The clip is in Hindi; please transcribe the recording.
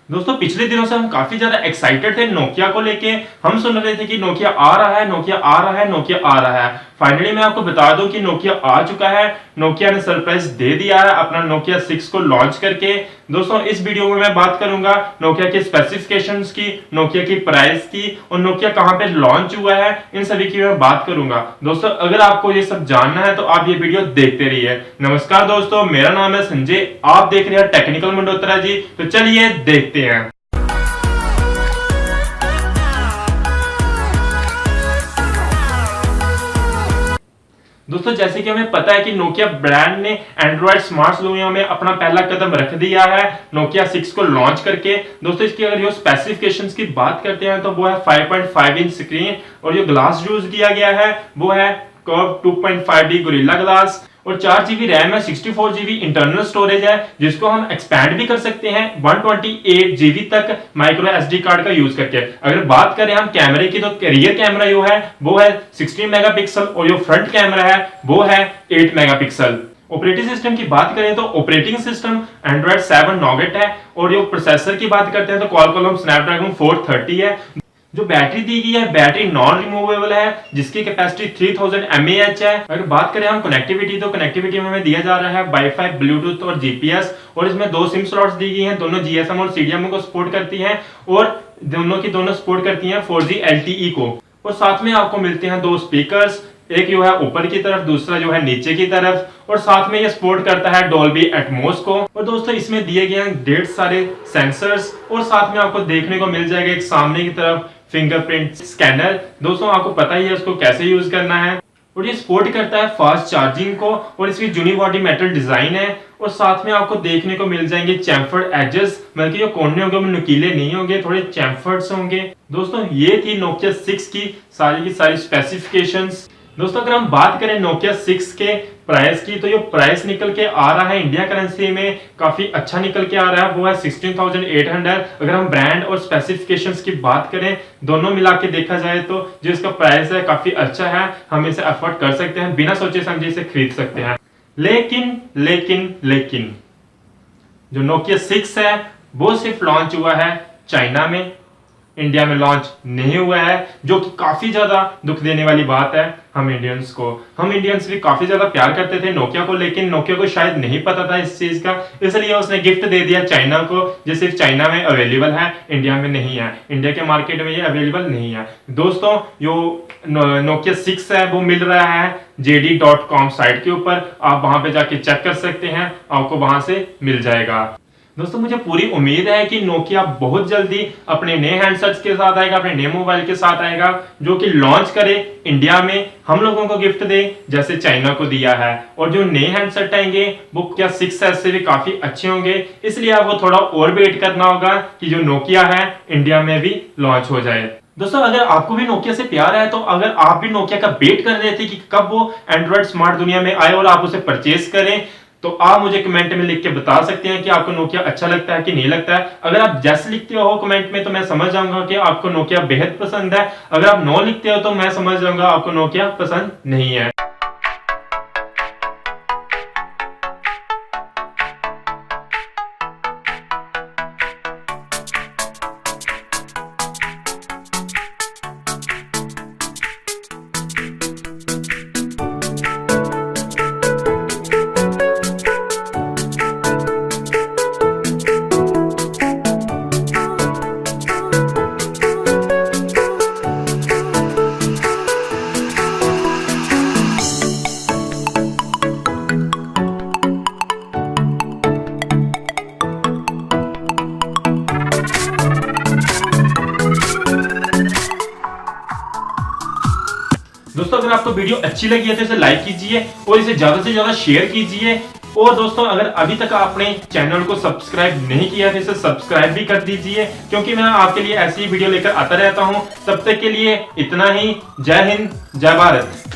दोस्तों पिछले दिनों से हम काफी ज्यादा एक्साइटेड थे नोकिया को लेके। हम सुन रहे थे कि नोकिया आ रहा है, नोकिया आ रहा है, नोकिया आ रहा है। फाइनली मैं आपको बता दूं कि नोकिया आ चुका है। नोकिया ने सरप्राइज दे दिया है अपना नोकिया 6 को लॉन्च करके। दोस्तों इस वीडियो में मैं बात करूंगा नोकिया के स्पेसिफिकेशंस की, नोकिया की प्राइस की और नोकिया कहां पे लॉन्च हुआ है, इन सभी की मैं बात करूंगा। दोस्तों अगर आपको ये सब जानना है तो आप ये वीडियो देखते रहिए। नमस्कार दोस्तों, मेरा नाम है संजय, आप देख रहे हैं टेक्निकल मंडोत्रा जी। तो चलिए देखते हैं। दोस्तों जैसे कि हमें पता है कि नोकिया ब्रांड ने एंड्रॉइड स्मार्ट दुनिया में अपना पहला कदम रख दिया है नोकिया 6 को लॉन्च करके। दोस्तों इसकी अगर जो स्पेसिफिकेशंस की बात करते हैं तो वो है 5.5 इंच स्क्रीन और जो ग्लास यूज किया गया है वो है कर्व 2.5D गोरिल्ला ग्लास और 4GB रैम है, 64GB इंटरनल स्टोरेज है जिसको हम एक्सपैंड भी कर सकते हैं 128GB तक माइक्रो SD कार्ड का यूज करके। अगर बात करें हम कैमरे की तो रियर कैमरा जो है वो है 16 मेगापिक्सल और जो फ्रंट कैमरा है वो है 8 मेगापिक्सल। ऑपरेटिंग सिस्टम की बात करें तो ऑपरेटिंग सिस्टम एंड्रॉइड 7 नॉगेट है और जो प्रोसेसर की बात करते हैं तो क्वालकॉम स्नैपड्रैगन 430 है। जो बैटरी दी गई है बैटरी नॉन रिमूवेबल है जिसकी कैपेसिटी 3000 mAh है। अगर बात करें हम कनेक्टिविटी तो कनेक्टिविटी में हमें दिया जा रहा है वाईफाई, ब्लूटूथ और जीपीएस और इसमें 2 सिम स्लॉट्स दी गई हैं, दोनों जीएसएम और सीडीएम को सपोर्ट करती हैं और दोनों की दोनों सपोर्ट करती हैं 4G LTE को। और साथ में आपको मिलते हैं 2 स्पीकर्स, एक जो है ऊपर की तरफ, दूसरा जो है नीचे की तरफ और साथ में ये सपोर्ट करता है डॉल्बी एटमॉस को। और दोस्तों इसमें दिए गए हैं ढेर सारे सेंसर्स और साथ में आपको देखने को मिल जाएगा एक सामने की तरफ फिंगरप्रिंट स्कैनर। दोस्तों आपको पता ही है उसको कैसे यूज करना है और ये सपोर्ट करता है फास्ट चार्जिंग को और इसकी यूनिबॉडी मेटल डिजाइन है और साथ में आपको देखने को मिल जाएंगे चैम्फर्ड एजेस, बल्कि जो कोने होंगे वो नुकीले नहीं होंगे, थोड़े चैम्फर्ड्स होंगे। दोस्तों ये थी नोकिया 6 की सारी स्पेसिफिकेशंस। दोस्तों अगर हम बात करें नोकिया 6 के प्राइस की तो जो प्राइस निकल के आ रहा है इंडिया करेंसी में काफी अच्छा निकल के आ रहा है, वो है 16,800। अगर हम ब्रांड और स्पेसिफिकेशंस की बात करें दोनों मिला के देखा जाए तो जो इसका प्राइस है काफी अच्छा है, हम इसे अफोर्ड कर सकते हैं, बिना सोचे समझे इसे खरीद सकते हैं। लेकिन जो नोकिया 6 है वो सिर्फ लॉन्च हुआ है चाइना में, इंडिया में लॉन्च नहीं हुआ है, जो कि काफी ज्यादा दुख देने वाली बात है हम इंडियंस भी काफी ज्यादा प्यार करते थे नोकिया को, लेकिन नोकिया को शायद नहीं पता था इस चीज का, इसलिए उसने गिफ्ट दे दिया चाइना को, जो सिर्फ चाइना में अवेलेबल है, इंडिया में नहीं है, इंडिया के मार्केट में ये अवेलेबल नहीं है। दोस्तों जो नोकिया 6 है वो मिल रहा है JD.com साइट के ऊपर, आप वहां पे जाके चेक कर सकते हैं, आपको वहां से मिल जाएगा। दोस्तों मुझे पूरी उम्मीद है कि नोकिया बहुत जल्दी अपने नए हैंडसेट्स के साथ आएगा, अपने नए मोबाइल के साथ आएगा, जो कि लॉन्च करे इंडिया में, हम लोगों को गिफ्ट दे जैसे चाइना को दिया है। और जो नए हैंडसेट आएंगे वो क्या 6S से भी काफी अच्छे होंगे, इसलिए आपको थोड़ा और वेट करना होगा कि जो नोकिया है इंडिया में भी लॉन्च हो जाए। दोस्तों अगर आपको भी नोकिया से प्यार है तो अगर आप भी नोकिया का वेट कर रहे थे कि कब वो एंड्रॉइड स्मार्ट दुनिया में आए और आप उसे परचेज करें, तो आप मुझे कमेंट में लिख के बता सकते हैं कि आपको नोकिया अच्छा लगता है कि नहीं लगता है। अगर आप जैसे लिखते हो कमेंट में तो मैं समझ जाऊंगा कि आपको नोकिया बेहद पसंद है, अगर आप नो लिखते हो तो मैं समझ जाऊंगा आपको नोकिया पसंद नहीं है। दोस्तों अगर आपको वीडियो अच्छी लगी है तो इसे लाइक कीजिए और इसे ज्यादा से ज्यादा शेयर कीजिए। और दोस्तों अगर अभी तक आपने चैनल को सब्सक्राइब नहीं किया तो इसे सब्सक्राइब भी कर दीजिए, क्योंकि मैं आपके लिए ऐसी वीडियो लेकर आता रहता हूं। तब तक के लिए इतना ही। जय हिंद, जय भारत।